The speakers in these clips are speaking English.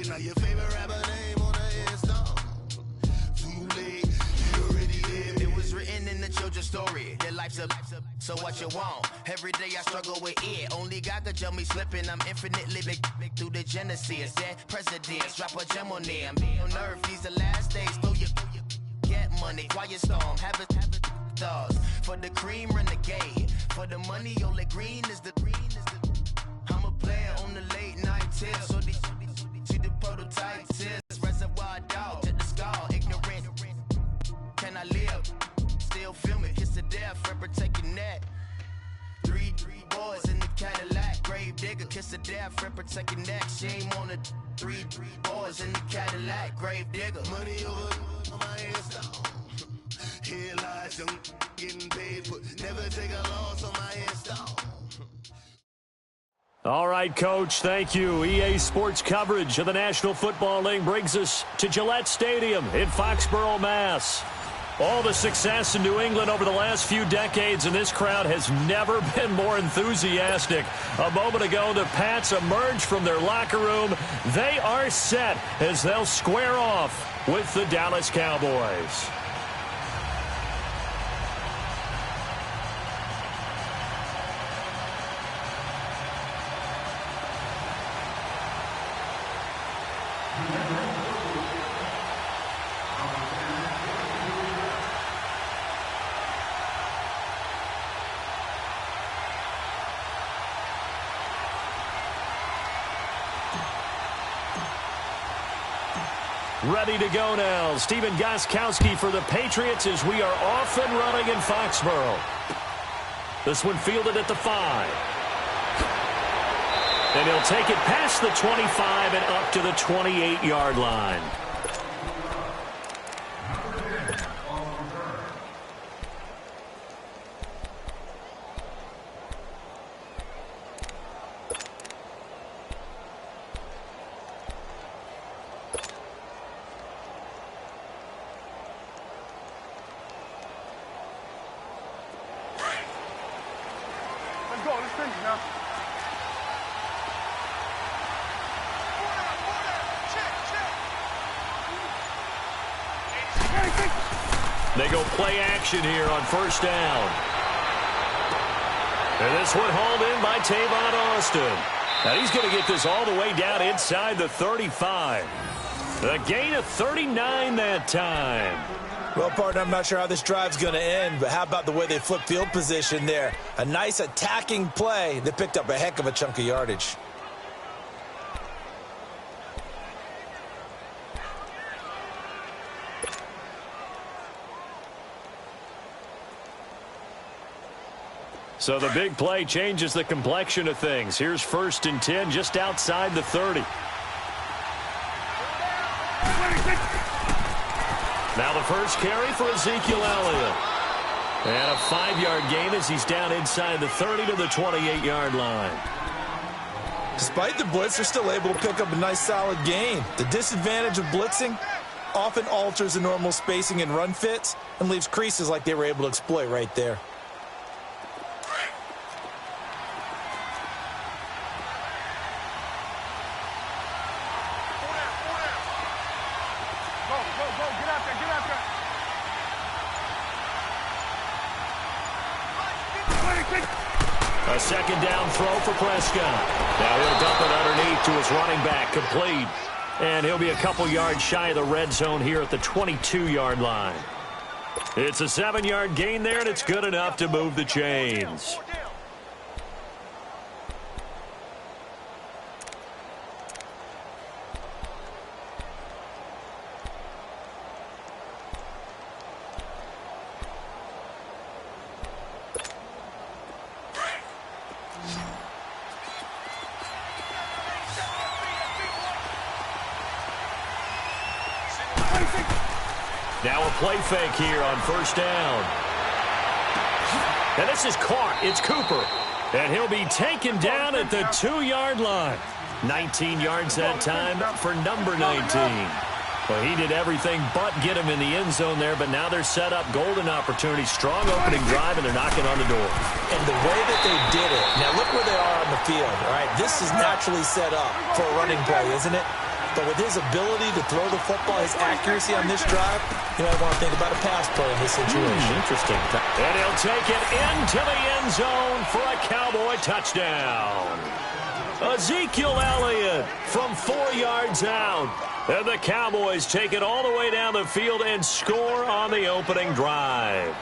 Now your favorite rapper name on the install. Too late, you already lived. It was written in the children's story. Your life's a so what you want. Every day I struggle with it. Only God could tell me slipping. I'm infinitely big through the genesis. Dead presidents, drop a gem on them. On earth, these the last days. Throw your get money, quiet storm, have it stars. For the cream, renegade. For the money, only green is the I'm a player on the late night tips. So these see the prototype tips. Reservoir dog to the skull, ignorant. Can I live? Still feel me, kiss to death, forever taking that. Three boys in the Cadillac, grave digger, kiss to death, forever taking that. Shame on the three boys in the Cadillac, grave digger. Money over on my install. Here lies young, getting paid, but never take a loss on my install. All right, Coach, thank you. EA Sports coverage of the National Football League brings us to Gillette Stadium in Foxborough, Mass. All the success in New England over the last few decades, and this crowd has never been more enthusiastic. A moment ago, the Pats emerged from their locker room. They are set as they'll square off with the Dallas Cowboys. Ready to go now. Stephen Gostkowski for the Patriots as we are off and running in Foxborough. This one fielded at the 5. And he'll take it past the 25 and up to the 28-yard line. They go play action here on first down. And this one hauled in by Tavon Austin. And he's going to get this all the way down inside the 35. A gain of 39 that time. Well, partner, I'm not sure how this drive's going to end, but how about the way they flip field position there? A nice attacking play. They picked up a heck of a chunk of yardage. So the big play changes the complexion of things. Here's 1st and 10 just outside the 30. Now the first carry for Ezekiel Elliott. And a 5-yard gain as he's down inside the 30 to the 28-yard line. Despite the blitz, they're still able to pick up a nice solid gain. The disadvantage of blitzing often alters the normal spacing and run fits and leaves creases like they were able to exploit right there. A second down throw for Prescott. Now he'll dump it underneath to his running back, complete. And he'll be a couple yards shy of the red zone here at the 22-yard line. It's a 7-yard gain there, and it's good enough to move the chains. Now a play fake here on first down. And this is caught. It's Cooper. And he'll be taken down at the 2-yard line. 19 yards that time for number 19. Well, he did everything but get him in the end zone there, but now they're set up golden opportunity. Strong opening drive, and they're knocking on the door. And the way that they did it, now look where they are on the field, all right? This is naturally set up for a running play, isn't it? But with his ability to throw the football, his accuracy on this drive, you might want to think about a pass play in this situation. Interesting. And he'll take it into the end zone for a Cowboy touchdown. Ezekiel Elliott from 4 yards out. And the Cowboys take it all the way down the field and score on the opening drive.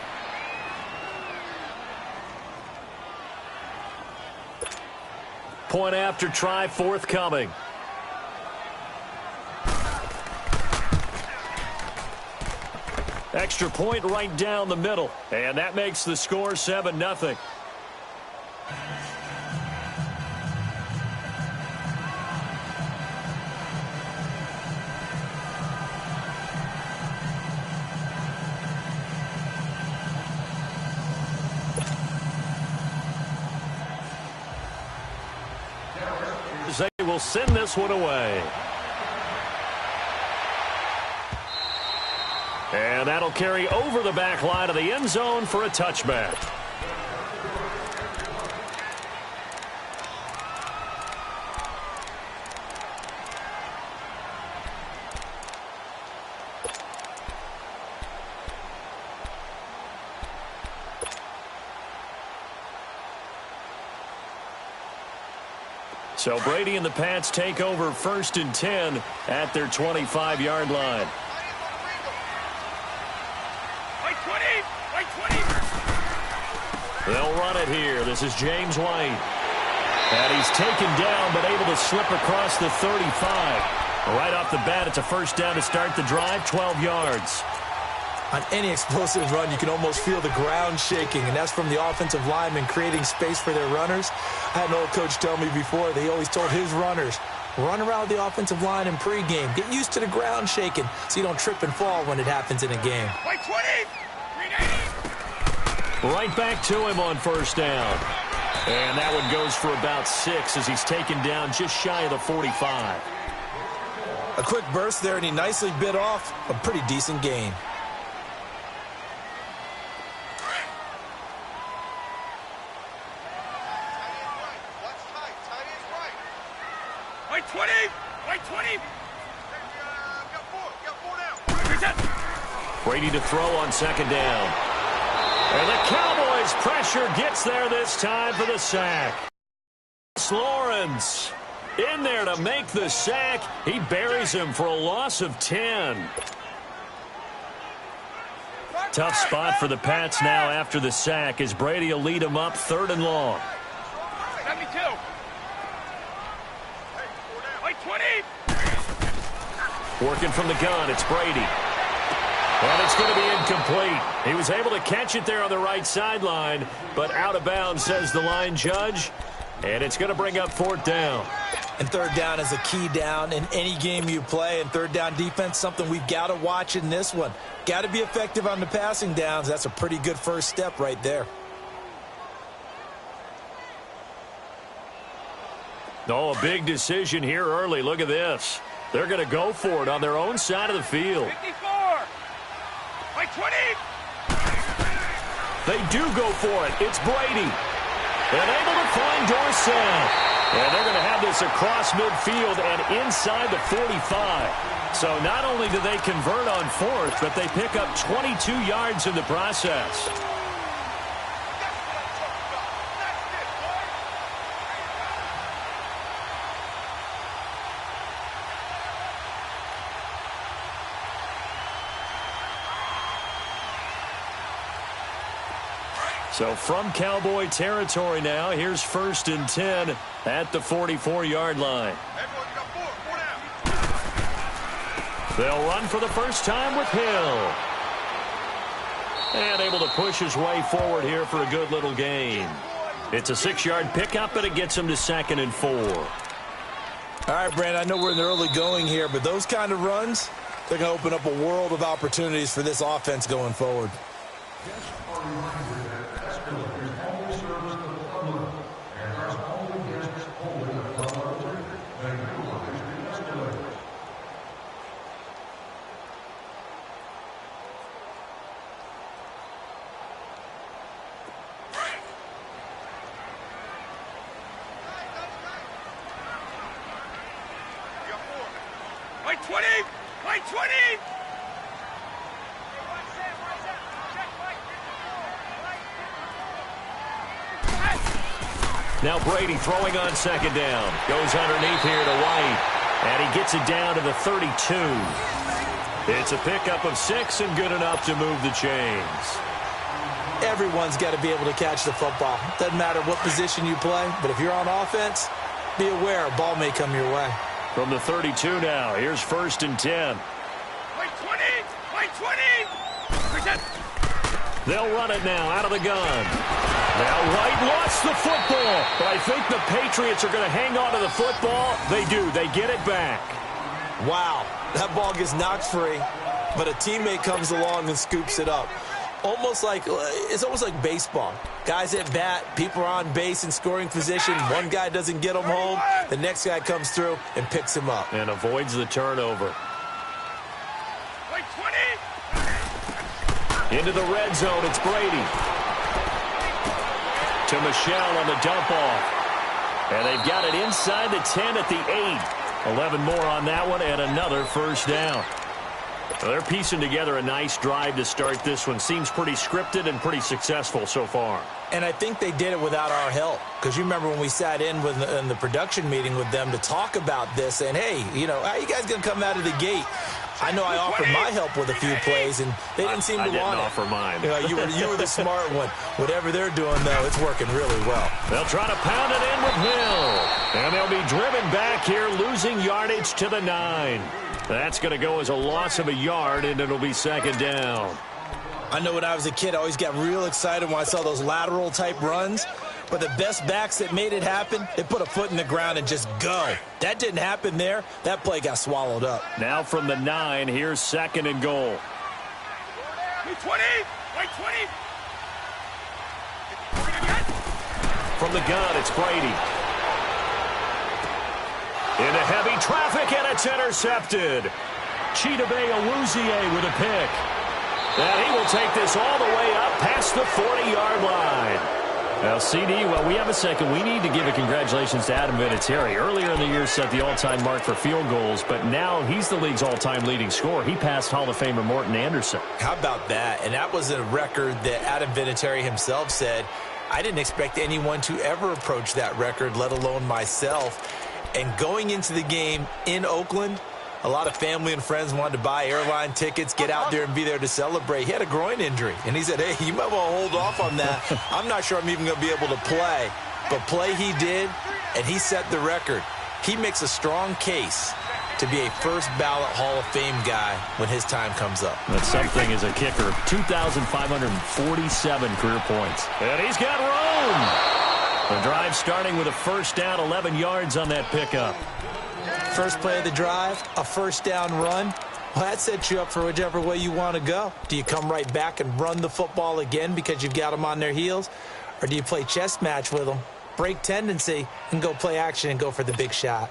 Point after try forthcoming. Extra point right down the middle. And that makes the score 7-0. They will send this one away. And that'll carry over the back line of the end zone for a touchback. So Brady and the Pats take over 1st and 10 at their 25-yard line. They'll run it here. This is James White. And he's taken down but able to slip across the 35. Right off the bat, it's a first down to start the drive, 12 yards. On any explosive run, you can almost feel the ground shaking, and that's from the offensive linemen creating space for their runners. I had an old coach tell me before, they always told his runners, run around the offensive line in pregame. Get used to the ground shaking so you don't trip and fall when it happens in a game. Right back to him on first down. And that one goes for about 6 as he's taken down just shy of the 45. A quick burst there, and he nicely bit off a pretty decent gain. Brady to throw on second down. And the Cowboys pressure gets there this time for the sack. Lawrence in there to make the sack. He buries him for a loss of 10. Tough spot for the Pats now after the sack as Brady will lead them up 3rd and long. Working from the gun, it's Brady. And it's going to be incomplete. He was able to catch it there on the right sideline, but out of bounds, says the line judge. And it's going to bring up 4th down. And 3rd down is a key down in any game you play. And 3rd down defense, something we've got to watch in this one. Got to be effective on the passing downs. That's a pretty good first step right there. Oh, a big decision here early. Look at this. They're going to go for it on their own side of the field. 54. By 20. They do go for it. It's Brady. And able to find Dorsett. And they're going to have this across midfield and inside the 45. So not only do they convert on 4th, but they pick up 22 yards in the process. So from Cowboy territory now, here's 1st and 10 at the 44-yard line. They'll run for the first time with Hill. And able to push his way forward here for a good little gain. It's a 6-yard pickup, and it gets him to 2nd and 4. All right, Brandon, I know we're in the early going here, but those kind of runs, they're going to open up a world of opportunities for this offense going forward. White 20! White 20! Now Brady throwing on second down. Goes underneath here to White. And he gets it down to the 32. It's a pickup of 6 and good enough to move the chains. Everyone's got to be able to catch the football. Doesn't matter what position you play, but if you're on offense, be aware a ball may come your way. From the 32 now, here's 1st and 10. White 20! White 20! Present! They'll run it now out of the gun. Now White lost the football, but I think the Patriots are going to hang on to the football. They do. They get it back. Wow, that ball gets knocked free, but a teammate comes along and scoops it up. It's almost like baseball. Guys at bat, people are on base in scoring position. One guy doesn't get him home. The next guy comes through and picks him up. And avoids the turnover. White 20! Into the red zone, it's Brady. To Michelle on the dump off. And they've got it inside the 10 at the 8. 11 more on that one and another first down. Well, they're piecing together a nice drive to start this one. Seems pretty scripted and pretty successful so far. And I think they did it without our help. Because you remember when we sat in the production meeting with them to talk about this, and hey, how you guys going to come out of the gate? I know I offered my help with a few plays, and they didn't seem to want it. I didn't offer mine. You were the smart one. Whatever they're doing, though, it's working really well. They'll try to pound it in with Hill. And they'll be driven back here, losing yardage to the 9. That's going to go as a loss of a yard, and it'll be second down. I know when I was a kid, I always got real excited when I saw those lateral-type runs. But the best backs that made it happen, they put a foot in the ground and just go. That didn't happen there. That play got swallowed up. Now from the 9, here's 2nd and goal. White 20! White 20! From the gun, it's Brady. Into heavy traffic, and it's intercepted. Chidobe Awuzie with a pick. And he will take this all the way up past the 40-yard line. Now, CD, well, we have a second. We need to give a congratulations to Adam Vinatieri. Earlier in the year set the all-time mark for field goals, but now he's the league's all-time leading scorer. He passed Hall of Famer Morton Anderson. How about that? And that was a record that Adam Vinatieri himself said, I didn't expect anyone to ever approach that record, let alone myself. And going into the game in Oakland, a lot of family and friends wanted to buy airline tickets, get out there and be there to celebrate. He had a groin injury, and he said, hey, you might want to hold off on that. I'm not sure I'm even going to be able to play. But play he did, and he set the record. He makes a strong case to be a first-ballot Hall of Fame guy when his time comes up. That's something as a kicker. 2,547 career points. And he's got room. The drive starting with a first down, 11 yards on that pickup. First play of the drive, a first down run. Well, that sets you up for whichever way you want to go. Do you come right back and run the football again because you've got them on their heels? Or do you play chess match with them, break tendency, and go play action and go for the big shot?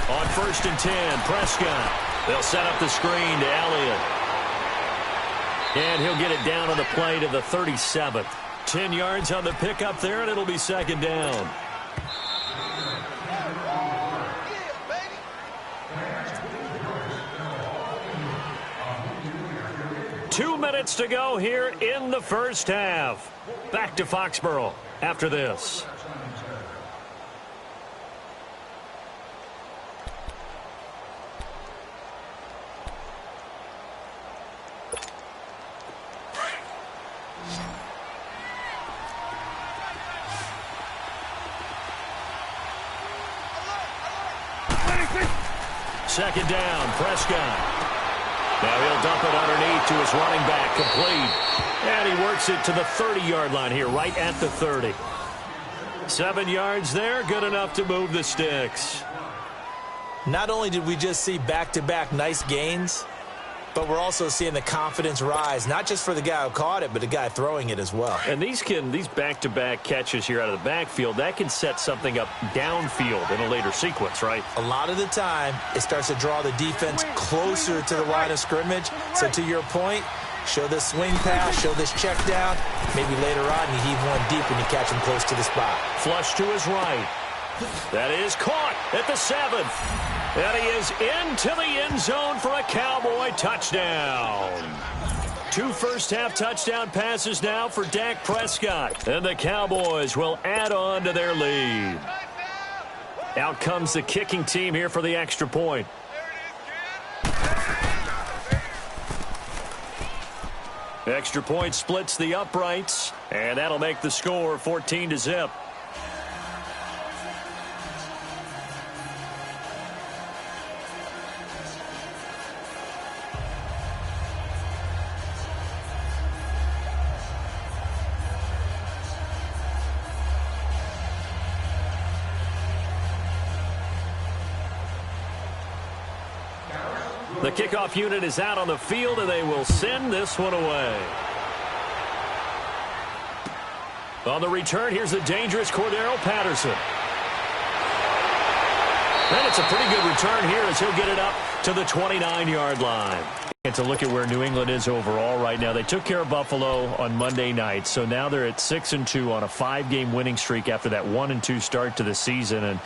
On 1st and 10, Prescott. They'll set up the screen to Elliott. And he'll get it down on the play to the 37th. 10 yards on the pickup there, and it'll be second down. Two minutes to go here in the first half. Back to Foxborough after this. Second down, Prescott. Now he'll dump it underneath to his running back, complete. And he works it to the 30-yard line here, right at the 30. 7 yards there, good enough to move the sticks. Not only did we just see back-to-back nice gains, but we're also seeing the confidence rise, not just for the guy who caught it, but the guy throwing it as well. And these back-to-back catches here out of the backfield, that can set something up downfield in a later sequence, right? A lot of the time, it starts to draw the defense closer to the line of scrimmage. So to your point, Show this swing pass, show this check down. Maybe later on you heave one deep and you catch him close to the spot. Flush to his right. That is caught at the 7th. And he is into the end zone for a Cowboy touchdown. 2 first-half touchdown passes now for Dak Prescott. And the Cowboys will add on to their lead. Out comes the kicking team here for the extra point. Extra point splits the uprights, and that'll make the score 14-0. The kickoff unit is out on the field, and they will send this one away. On the return, here's the dangerous Cordero Patterson. And it's a pretty good return here as he'll get it up to the 29-yard line. And to look at where New England is overall right now, they took care of Buffalo on Monday night, so now they're at 6-2 on a 5-game winning streak after that 1-2 start to the season. And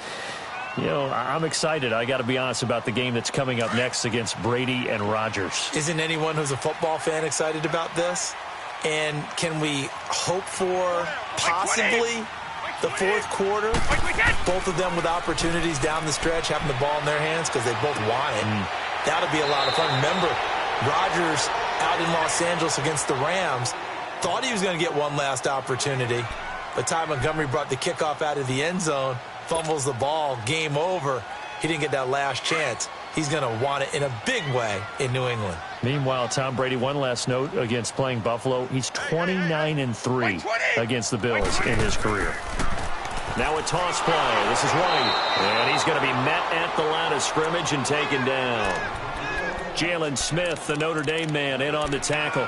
you know, I'm excited, I got to be honest, about the game that's coming up next against Brady and Rodgers. Isn't anyone who's a football fan excited about this? And can we hope for possibly the fourth quarter? Both of them with opportunities down the stretch, having the ball in their hands because they both want it. That'll be a lot of fun. Remember, Rodgers out in Los Angeles against the Rams thought he was going to get one last opportunity. But Ty Montgomery brought the kickoff out of the end zone. Fumbles the ball, game over. He didn't get that last chance. He's going to want it in a big way in New England. Meanwhile, Tom Brady, one last note against playing Buffalo. He's 29-3 against the Bills in his career. Now a toss play. This is White. And he's going to be met at the line of scrimmage and taken down. Jalen Smith, the Notre Dame man, in on the tackle.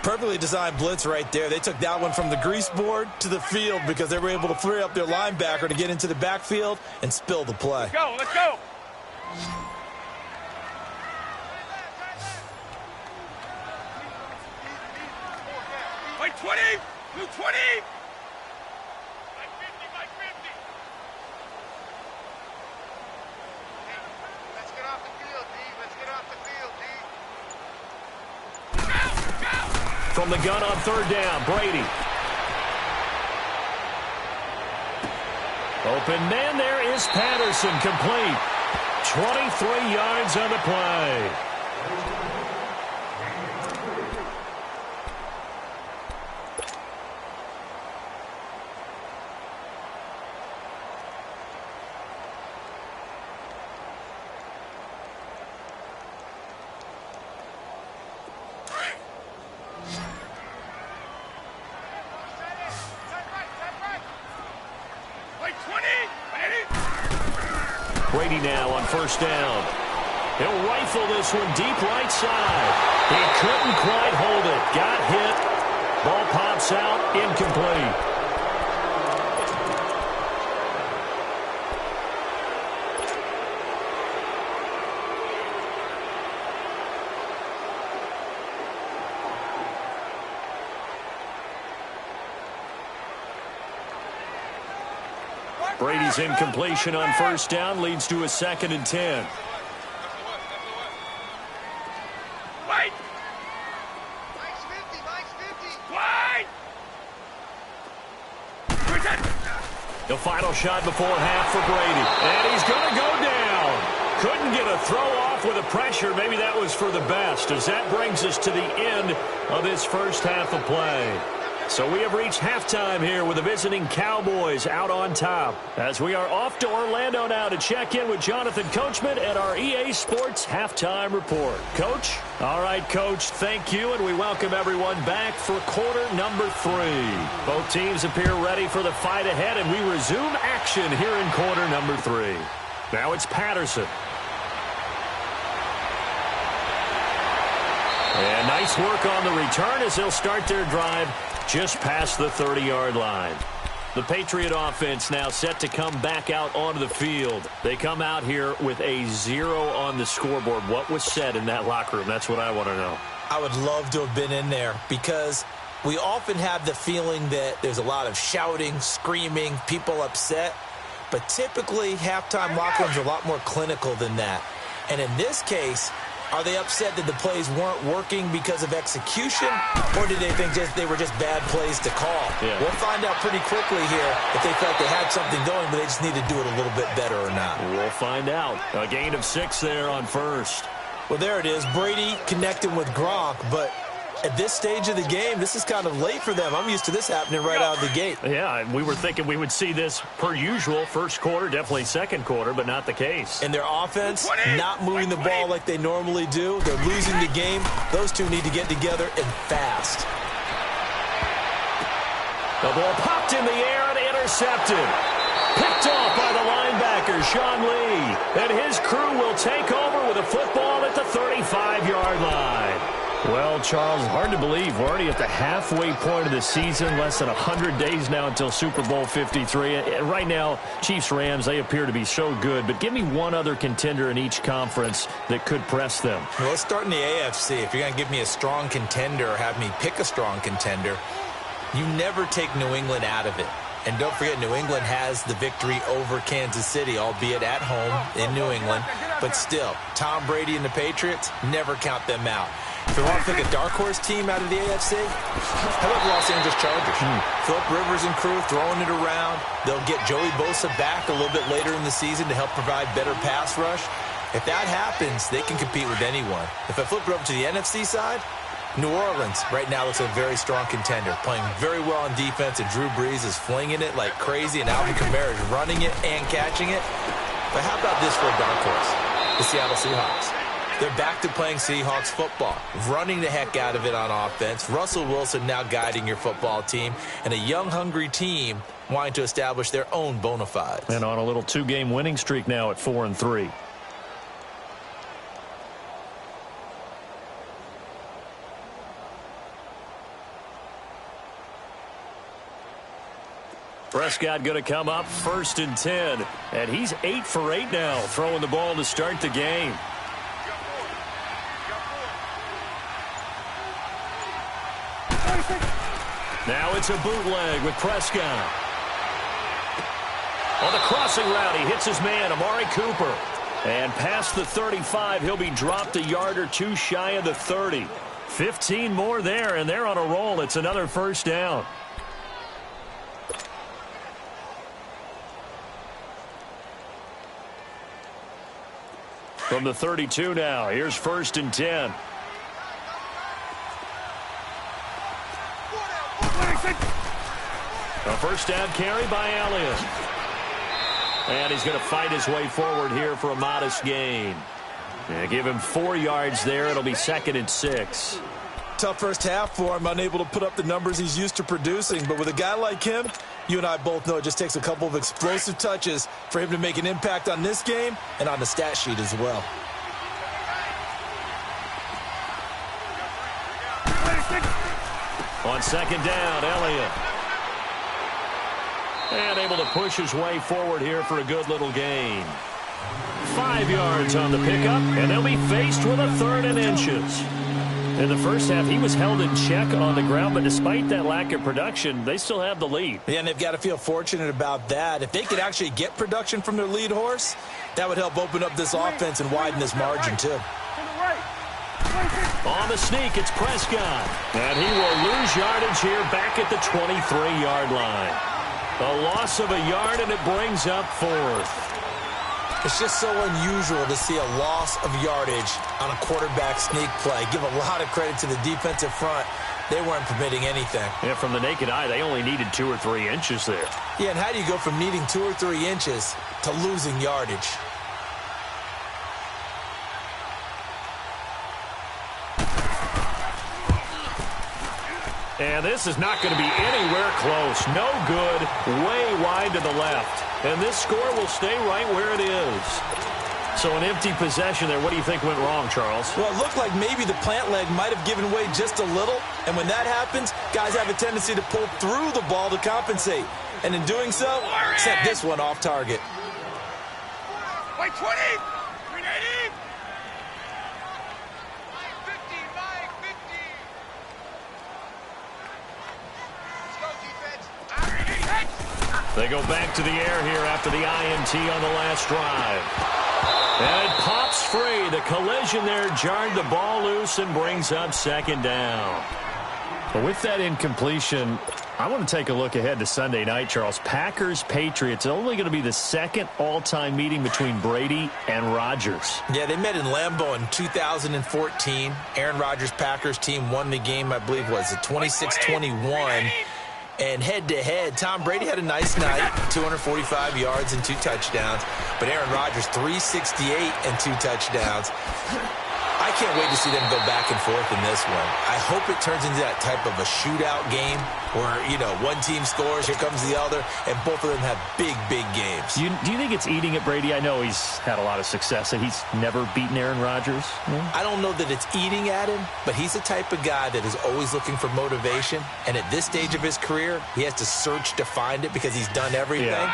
Perfectly designed blitz right there. They took that one from the grease board to the field because they were able to free up their linebacker to get into the backfield and spill the play. Let's go, let's go. Like 20, blue 20. Like 50, like 50. Let's get off the field, D. Let's get off the field, D. From the gun on third down, Brady. Open man, there is Patterson, complete. 23 yards on the play. Brady now on first down. He'll rifle this one deep right side. He couldn't quite hold it. Got hit. Ball pops out. Incomplete. Brady's incompletion on first down leads to a 2nd and 10. Wait! Mike's 50, Mike's 50. Wait! The final shot before half for Brady. And he's going to go down. Couldn't get a throw off with the pressure. Maybe that was for the best, as that brings us to the end of this first half of play. So we have reached halftime here with the visiting Cowboys out on top, as we are off to Orlando now to check in with Jonathan Coachman at our EA Sports Halftime Report. Coach? All right, Coach, thank you, and we welcome everyone back for quarter number 3. Both teams appear ready for the fight ahead, and we resume action here in quarter number 3. Now it's Patterson. And nice work on the return as they'll start their drive just past the 30-yard line. The Patriot offense now set to come back out onto the field. They come out here with a 0 on the scoreboard. What was said in that locker room? That's what I want to know. I would love to have been in there because we often have the feeling that there's a lot of shouting, screaming, people upset. But typically, halftime locker rooms are a lot more clinical than that. And in this case, are they upset that the plays weren't working because of execution, or did they think they were just bad plays to call? Yeah. We'll find out pretty quickly here if they felt they had something going, but they just need to do it a little bit better or not. We'll find out. A gain of 6 there on first. Well, there it is. Brady connecting with Gronk, but at this stage of the game, this is kind of late for them. I'm used to this happening right out of the gate. Yeah, and we were thinking we would see this per usual. First quarter, definitely second quarter, but not the case. And their offense not moving the ball like they normally do. They're losing the game. Those two need to get together and fast. The ball popped in the air and intercepted. Picked off by the linebacker, Sean Lee. And his crew will take over with a football at the 35-yard line. Well, Charles, hard to believe we're already at the halfway point of the season, less than 100 days now until Super Bowl 53. Right now, Chiefs-Rams, they appear to be so good, but give me one other contender in each conference that could press them. Well, let's start in the AFC. If you're going to give me a strong contender or have me pick a strong contender, you never take New England out of it. And don't forget, New England has the victory over Kansas City, albeit at home in New England. But still, Tom Brady and the Patriots, never count them out. If you want to pick a dark horse team out of the AFC, how about the Los Angeles Chargers? Philip Rivers and crew throwing it around. They'll get Joey Bosa back a little bit later in the season to help provide better pass rush. If that happens, they can compete with anyone. If I flip it over to the NFC side, New Orleans right now looks like a very strong contender, playing very well on defense, and Drew Brees is flinging it like crazy, and Alvin Kamara is running it and catching it. But how about this for a dark horse? The Seattle Seahawks. They're back to playing Seahawks football, running the heck out of it on offense. Russell Wilson now guiding your football team, and a young, hungry team wanting to establish their own bona fides. And on a little 2-game winning streak now at 4-3. Prescott going to come up 1st and 10. And he's 8 for 8 now, throwing the ball to start the game. Now it's a bootleg with Prescott. On the crossing route, he hits his man, Amari Cooper. And past the 35, he'll be dropped a yard or two shy of the 30. 15 more there, and they're on a roll. It's another first down. From the 32 now, here's 1st and 10. A first down carry by Elliott. And he's going to fight his way forward here for a modest gain. Yeah, give him 4 yards there. It'll be 2nd and 6. Tough first half for him, unable to put up the numbers he's used to producing. But with a guy like him, you and I both know it just takes a couple of explosive touches for him to make an impact on this game and on the stat sheet as well. On 2nd down, Elliott. And able to push his way forward here for a good little gain. 5 yards on the pickup, and they'll be faced with a 3rd and inches. In the first half, he was held in check on the ground, but despite that lack of production, they still have the lead. Yeah, and they've got to feel fortunate about that. If they could actually get production from their lead horse, that would help open up this offense and widen this margin, too. On the sneak, it's Prescott. And he will lose yardage here back at the 23-yard line. A loss of a yard, and it brings up 4th. It's just so unusual to see a loss of yardage on a quarterback sneak play. Give a lot of credit to the defensive front. They weren't permitting anything. Yeah, from the naked eye, they only needed 2 or 3 inches there. Yeah, and how do you go from needing 2 or 3 inches to losing yardage? And this is not going to be anywhere close. No good. Way wide to the left. And this score will stay right where it is. So an empty possession there. What do you think went wrong, Charles? Well, it looked like maybe the plant leg might have given way just a little. And when that happens, guys have a tendency to pull through the ball to compensate. And in doing so, set this one off target. White 20! 390! 50, Mike, 50! They go back to the air here after the INT on the last drive. And it pops free. The collision there jarred the ball loose and brings up second down. But with that incompletion, I want to take a look ahead to Sunday night, Charles. Packers-Patriots, only going to be the second all-time meeting between Brady and Rodgers. Yeah, they met in Lambeau in 2014. Aaron Rodgers' Packers team won the game, I believe, was it 26-21. And head-to-head, Tom Brady had a nice night, 245 yards and 2 touchdowns. But Aaron Rodgers, 368 and 2 touchdowns. I can't wait to see them go back and forth in this one. I hope it turns into that type of a shootout game where, one team scores, here comes the other, and both of them have big, big games. Do you think it's eating at Brady? I know he's had a lot of success, and he's never beaten Aaron Rodgers. Yeah. I don't know that it's eating at him, but he's the type of guy that is always looking for motivation, and at this stage of his career, he has to search to find it because he's done everything.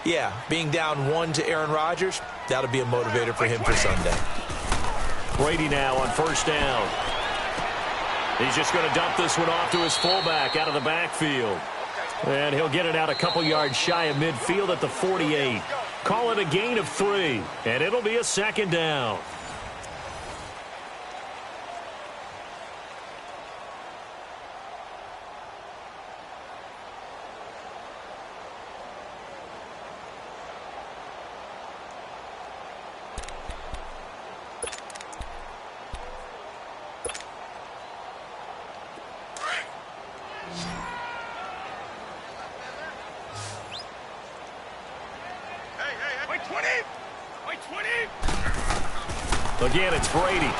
Yeah, being down 1 to Aaron Rodgers, that'll be a motivator for him for Sunday. Brady now on first down. He's just going to dump this one off to his fullback out of the backfield. And he'll get it out a couple yards shy of midfield at the 48. Call it a gain of 3, and it'll be a second down. Again, it's Brady.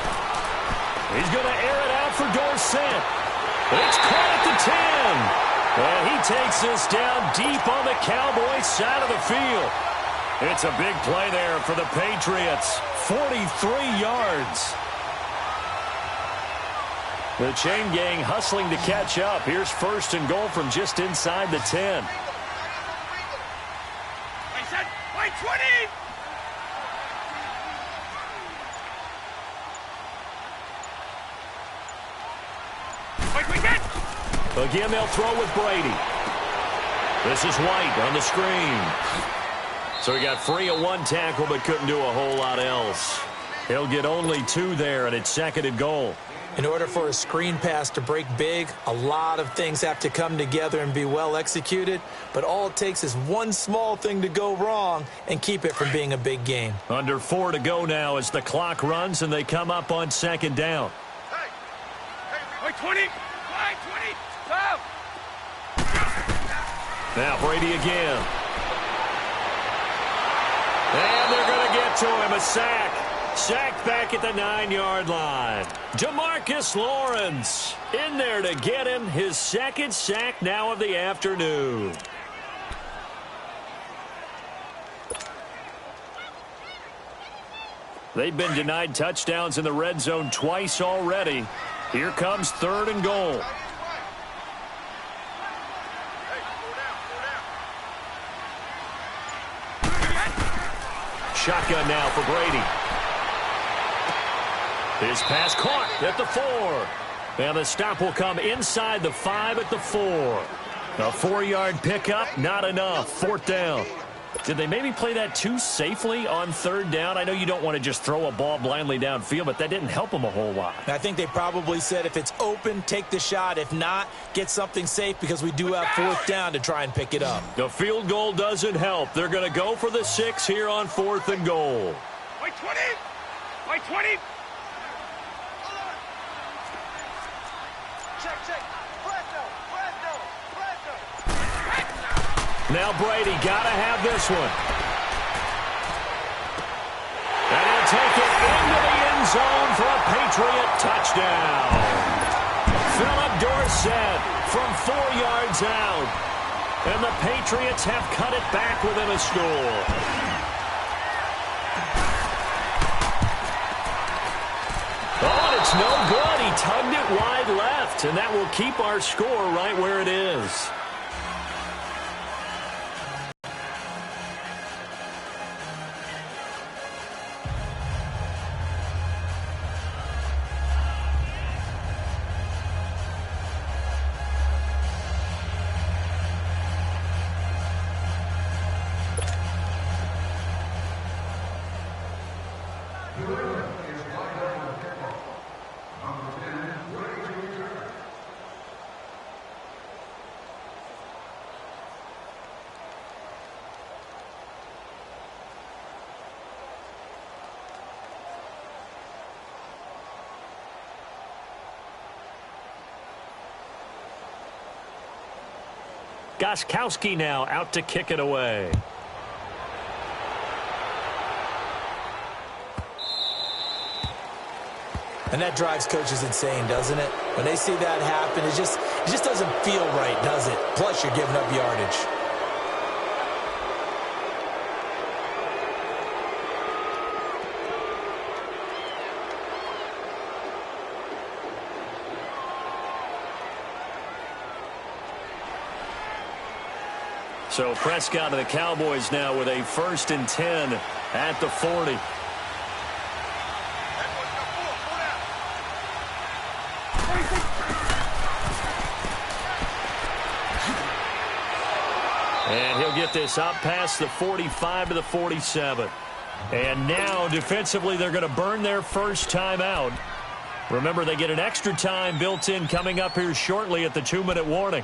He's going to air it out for Dorsett. It's caught at the 10. And he takes this down deep on the Cowboys side of the field. It's a big play there for the Patriots. 43 yards. The chain gang hustling to catch up. Here's first and goal from just inside the 10. Wait, 20! Again, they'll throw with Brady. This is White on the screen. So he got free of 1 tackle but couldn't do a whole lot else. He'll get only 2 there, and it's second and goal. In order for a screen pass to break big, a lot of things have to come together and be well executed, but all it takes is one small thing to go wrong and keep it from being a big game. Under 4 to go now as the clock runs and they come up on second down. Wait, 20! Wait, 20! Stop! Now Brady again. And they're going to get to him, a sack. Sacked back at the 9-yard line. DeMarcus Lawrence in there to get him his second sack now of the afternoon. They've been denied touchdowns in the red zone twice already. Here comes third and goal. Shotgun now for Brady. His pass caught at the 4. And the stop will come inside the 5 at the 4. A 4-yard pickup, not enough. Fourth down. Did they maybe play that too safely on third down? I know you don't want to just throw a ball blindly downfield, but that didn't help them a whole lot. I think they probably said if it's open, take the shot. If not, get something safe because we do have fourth down to try and pick it up. The field goal doesn't help. They're going to go for the 6 here on fourth and goal. Wait, 20! Wait, 20! Check. Now Brady got to have this one. And he'll take it into the end zone for a Patriot touchdown. Philip Dorsett from 4 yards out. And the Patriots have cut it back within a score. Oh, and it's no good. He tugged it wide left, and that will keep our score right where it is. Gostkowski now out to kick it away. And that drives coaches insane, doesn't it? When they see that happen, it just doesn't feel right, does it? Plus, you're giving up yardage. So Prescott and the Cowboys now with a 1st and 10 at the 40. And he'll get this up past the 45 to the 47. And now, defensively, they're going to burn their first timeout. Remember, they get an extra time built in coming up here shortly at the 2-minute warning.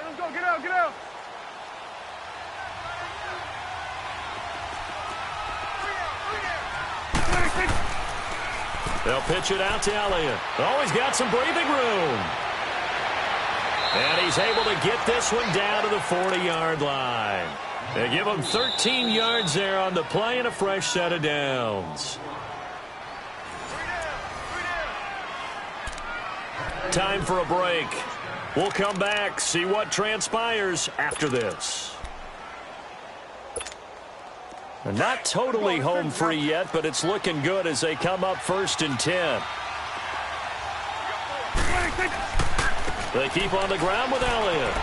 Let's go, get out, get out. They'll pitch it out to Elliott. Oh, he's got some breathing room. And he's able to get this one down to the 40-yard line. They give him 13 yards there on the play and a fresh set of downs. Time for a break. We'll come back, see what transpires after this. Not totally home free yet, but it's looking good as they come up 1st and 10. They keep on the ground with Elliott.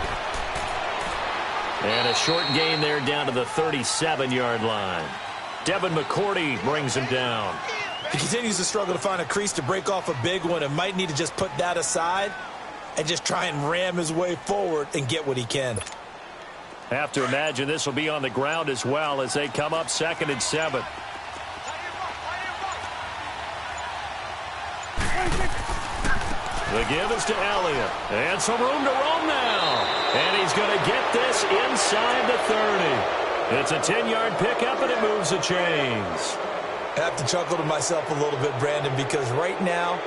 And a short gain there down to the 37-yard line. Devin McCourty brings him down. He continues to struggle to find a crease to break off a big one and might need to just put that aside and just try and ram his way forward and get what he can. Have to imagine this will be on the ground as well as they come up 2nd and 7. The give is to Elliott. And some room to roam now. And he's going to get this inside the 30. It's a 10-yard pickup, and it moves the chains. I have to chuckle to myself a little bit, Brandon, because right now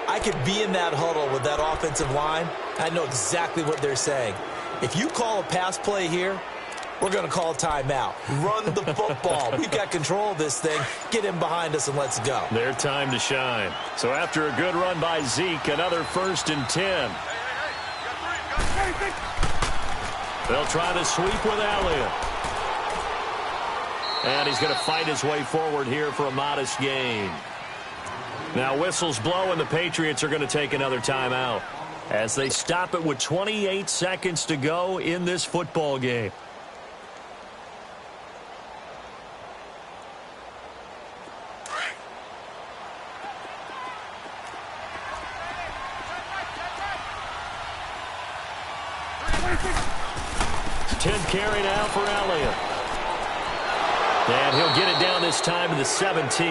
I could be in that huddle with that offensive line. I know exactly what they're saying. If you call a pass play here, we're going to call a timeout. Run the football. We've got control of this thing. Get in behind us and let's go. Their time to shine. So after a good run by Zeke, another 1st and 10. They'll try to sweep with Elliott. And he's going to fight his way forward here for a modest gain. Now whistles blow and the Patriots are going to take another timeout as they stop it with 28 seconds to go in this football game. Carry now for Elliott. And he'll get it down this time to the 17.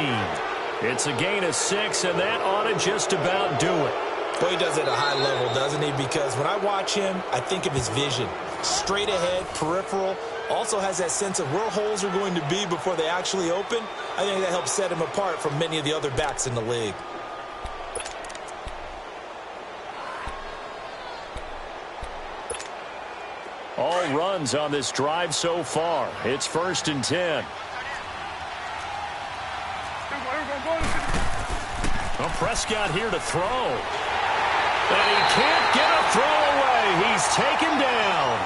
It's a gain of 6, and that ought to just about do it. Well, he does it at a high level, doesn't he? Because when I watch him, I think of his vision. Straight ahead, peripheral. Also has that sense of where holes are going to be before they actually open. I think that helps set him apart from many of the other backs in the league. All runs on this drive so far. It's 1st and 10. Well, Prescott here to throw. And he can't get a throw away. He's taken down.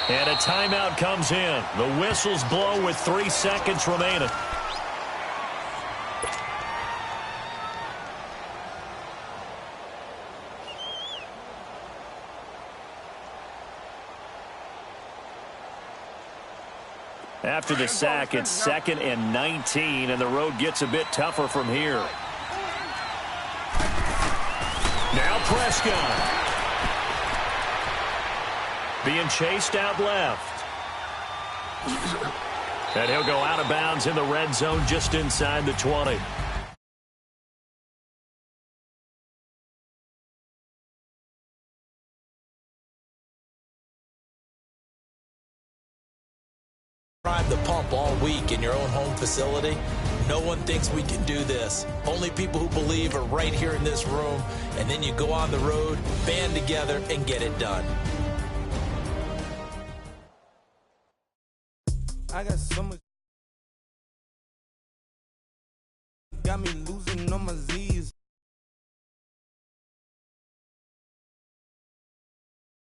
And a timeout comes in. The whistles blow with 3 seconds remaining. After the sack, it's 2nd and 19, and the road gets a bit tougher from here. Now Prescott. Being chased out left. And he'll go out of bounds in the red zone just inside the 20. Prime the pump all week in your own home facility. No one thinks we can do this. Only people who believe are right here in this room. And then you go on the road, band together, and get it done. I got so much. Got me losing on my Z.